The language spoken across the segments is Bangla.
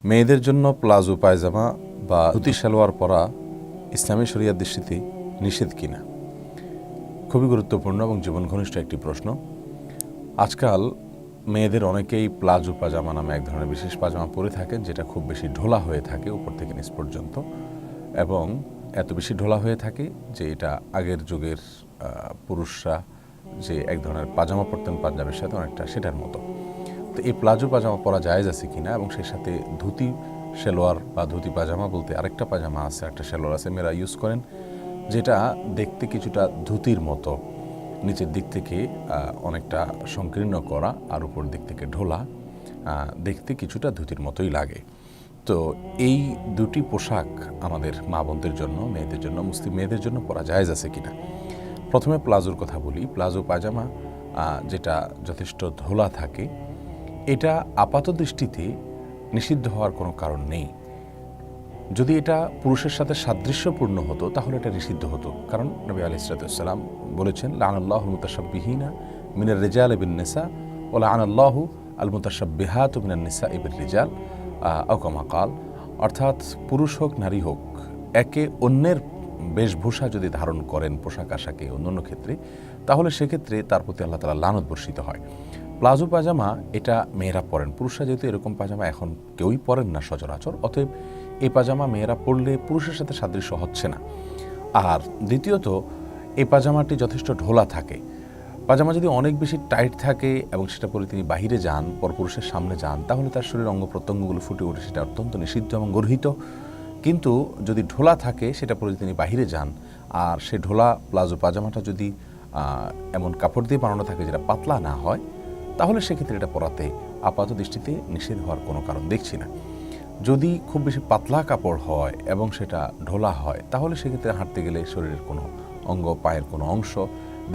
মেয়েদের জন্য প্লাজো পায়জামা বা ধুতি সালোয়ার পরা ইসলামী শরিয়ার দৃষ্টিতে নিষেধ কিনা, খুবই গুরুত্বপূর্ণ এবং জীবন ঘনিষ্ঠ একটি প্রশ্ন। আজকাল মেয়েদের অনেকেই প্লাজো পাজামা নামে এক ধরনের বিশেষ পাজামা পরে থাকেন, যেটা খুব বেশি ঢোলা হয়ে থাকে উপর থেকে নিচ পর্যন্ত, এবং এত বেশি ঢোলা হয়ে থাকে যে এটা আগের যুগের পুরুষরা যে এক ধরনের পাজামা পরতেন পাঞ্জাবের সাথে অনেকটা সেটার মতো। তো এই প্লাজো পাজামা পরা জায়েজ আছে কিনা, এবং সেই সাথে ধুতি সালোয়ার বা ধুতি পাজামা বলতে আরেকটা পাজামা আছে, একটা সালোয়ার আছে মেয়েরা ইউজ করেন, যেটা দেখতে কিছুটা ধুতির মতো, নিচের দিক থেকে অনেকটা সংকীর্ণ করা আর উপর দিক থেকে ঢোলা, দেখতে কিছুটা ধুতির মতোই লাগে। তো এই দুটি পোশাক আমাদের মা বোনদের জন্য, মেয়েদের জন্য, মুসলিম মেয়েদের জন্য পরা জায়েজ আছে কিনা। প্রথমে প্লাজোর কথা বলি। প্লাজো পাজামা যেটা যথেষ্ট ঢোলা থাকে, এটা আপাত দৃষ্টিতে নিষিদ্ধ হওয়ার কোনো কারণ নেই। যদি এটা পুরুষের সাথে সাদৃশ্যপূর্ণ হতো তাহলে এটা নিষিদ্ধ হতো, কারণ নবী আলাইহিস সালাম বলেছেন, লানাল্লাহুল মুতাশাব্বিহিনা মিনার রিজাল বিন নিসা ওয়া লানাল্লাহু আল মুতাশাব্বিহাত মিনান নিসা বির রিজাল আও কামা কাল। অর্থাৎ পুরুষ হোক নারী হোক, একে অন্যের বেশভূষা যদি ধারণ করেন, পোশাক আশাকে অন্যান্য ক্ষেত্রে, তাহলে সেক্ষেত্রে তার প্রতি আল্লাহ তাআলা লানত বর্ষিত হয়। প্লাজো পাজামা এটা মেয়েরা পরেন, পুরুষরা যেহেতু এরকম পাজামা এখন কেউই পরেন না সচরাচর, অতএব এই পাজামা মেয়েরা পরলে পুরুষের সাথে সাদৃশ্য হচ্ছে না। আর দ্বিতীয়ত, এই পাজামাটি যথেষ্ট ঢোলা থাকে। পাজামা যদি অনেক বেশি টাইট থাকে এবং সেটা পরে তিনি বাহিরে যান, পরপুরুষের সামনে যান, তাহলে তার শরীরের অঙ্গ প্রত্যঙ্গগুলো ফুটে ওঠে, সেটা অত্যন্ত নিষিদ্ধ এবং গর্হিত। কিন্তু যদি ঢোলা থাকে, সেটা পরে তিনি বাহিরে যান, আর সে ঢোলা প্লাজো পাজামাটা যদি এমন কাপড় দিয়ে বানানো থাকে যেটা পাতলা না হয়, তাহলে সেক্ষেত্রে এটা পরাতে আপাত দৃষ্টিতে নিষেধ হওয়ার কোনো কারণ দেখছি না। যদি খুব বেশি পাতলা কাপড় হয় এবং সেটা ঢোলা হয়, তাহলে সেক্ষেত্রে হাঁটতে গেলে শরীরের কোনো অঙ্গ, পায়ের কোনো অংশ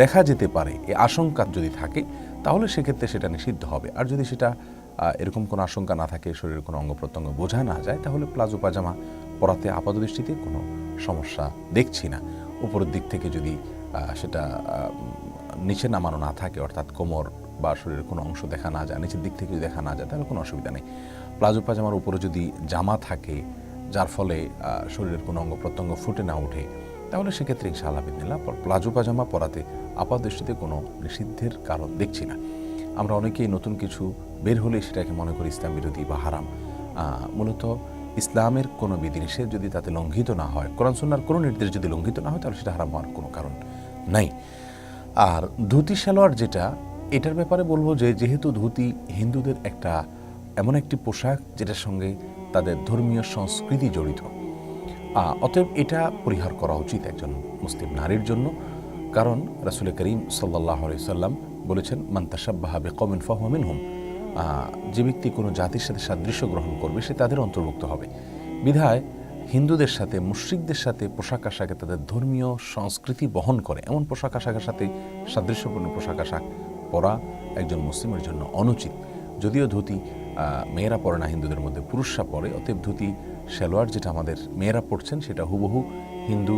দেখা যেতে পারে, এই আশঙ্কা যদি থাকে, তাহলে সেক্ষেত্রে সেটা নিষিদ্ধ হবে। আর যদি সেটা এরকম কোনো আশঙ্কা না থাকে, শরীরের কোনো অঙ্গ প্রত্যঙ্গ বোঝা না যায়, তাহলে প্লাজো পাজামা পরাতে আপাত দৃষ্টিতে কোনো সমস্যা দেখছি না। উপরের দিক থেকে যদি সেটা নিচে নামানো না থাকে, অর্থাৎ কোমর বা শরীরের কোনো অংশ দেখা না যায়, নিচের দিক থেকে যদি দেখা না যায়, তাহলে কোনো অসুবিধা নেই। প্লাজো পাজামার উপরে যদি জামা থাকে, যার ফলে শরীরের কোনো অঙ্গ প্রত্যঙ্গ ফুটে না ওঠে, তাহলে সেক্ষেত্রে ইনশাআল্লাহ বিদিনিল্লাহ প্লাজো পাজামা পরাতে আপাত দৃষ্টিতে কোনো নিষিদ্ধের কারণ দেখছি না। আমরা অনেকেই নতুন কিছু বের হলে সেটাকে মনে করি ইসলাম বিরোধী বা হারাম। মূলত ইসলামের কোনো বিধিনিষেধ যদি তাতে লঙ্ঘিত না হয়, কোরআন সুন্নাহর কোনো নির্দেশ যদি লঙ্ঘিত না হয়, তাহলে সেটা হারাম হওয়ার কোনো কারণ নাই। আর ধুতি সালোয়ার যেটা, এটার ব্যাপারে বলবো যে যেহেতু ধুতি হিন্দুদের একটা এমন একটি পোশাক যেটার সঙ্গে তাদের ধর্মীয় সংস্কৃতি জড়িত, অতএব এটা পরিহার করা উচিত একজন মুসলিম নারীর জন্য। কারণ রাসূল করিম সাল্লাল্লাহু আলাইহি সাল্লাম বলেছেন, মান তাশাব্বাহা বিকওমিন ফাহুয়া মিনহুম। যে ব্যক্তি কোনো জাতির সাথে সাদৃশ্য গ্রহণ করবে, সে তাদের অন্তর্ভুক্ত হবে। বিধায় হিন্দুদের সাথে, মুশরিকদের সাথে পোশাক আশাকে তাদের ধর্মীয় সংস্কৃতি বহন করে এমন পোশাক আশাকের সাথে সাদৃশ্যপূর্ণ পোশাক আশাক পরা একজন মুসলিমের জন্য অনুচিত। যদিও ধুতি মেয়েরা পরে না, হিন্দুদের মধ্যে পুরুষরা পরে, অতএব ধুতি সালোয়ার যেটা আমাদের মেয়েরা পরছেন, সেটা হুবহু হিন্দু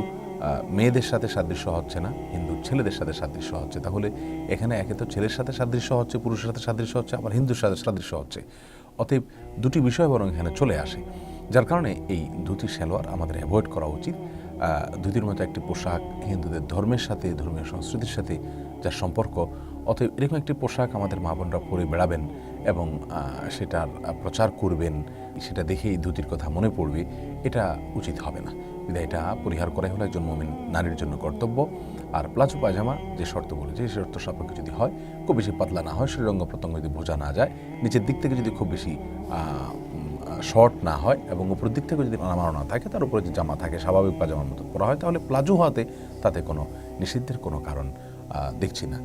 মেয়েদের সাথে সাদৃশ্য হচ্ছে না, হিন্দু ছেলেদের সাথে সাদৃশ্য হচ্ছে। তাহলে এখানে একে তো ছেলের সাথে সাদৃশ্য হচ্ছে, পুরুষের সাথে সাদৃশ্য হচ্ছে, আবার হিন্দুর সাথে সাদৃশ্য হচ্ছে। অতএব দুটি বিষয় বরং এখানে চলে আসে, যার কারণে এই ধুতি সালোয়ার আমাদের অ্যাভয়েড করা উচিত। ধুতির মতো একটি পোশাক হিন্দুদের ধর্মের সাথে, ধর্মীয় সংস্কৃতির সাথে যার সম্পর্ক, অতএব এরকম একটি পোশাক আমাদের মা বোনরা পরে বেড়াবেন এবং সেটার প্রচার করবেন, সেটা দেখেই ধুতির কথা মনে পড়বে, এটা উচিত হবে না। বিধায় এটা পরিহার করাই হলো একজন মুমিন নারীর জন্য কর্তব্য। আর প্লাজো পায়জামা যে শর্ত বলেছে, সেই শর্ত সাপেক্ষে যদি হয়, খুব বেশি পাতলা না হয়, শরীর অঙ্গ প্রত্যঙ্গ যদি বোঝা না যায়, নিচের দিক থেকে যদি খুব বেশি শর্ট না হয়, এবং উপরের দিক থেকে যদি নামানো না থাকে, তার উপরে যে জামা থাকে স্বাভাবিক পাজামার মতো পরা হয়, তাহলে প্লাজো হওয়াতে তাতে কোনো নিষিদ্ধের কোনো কারণ দেখছি না।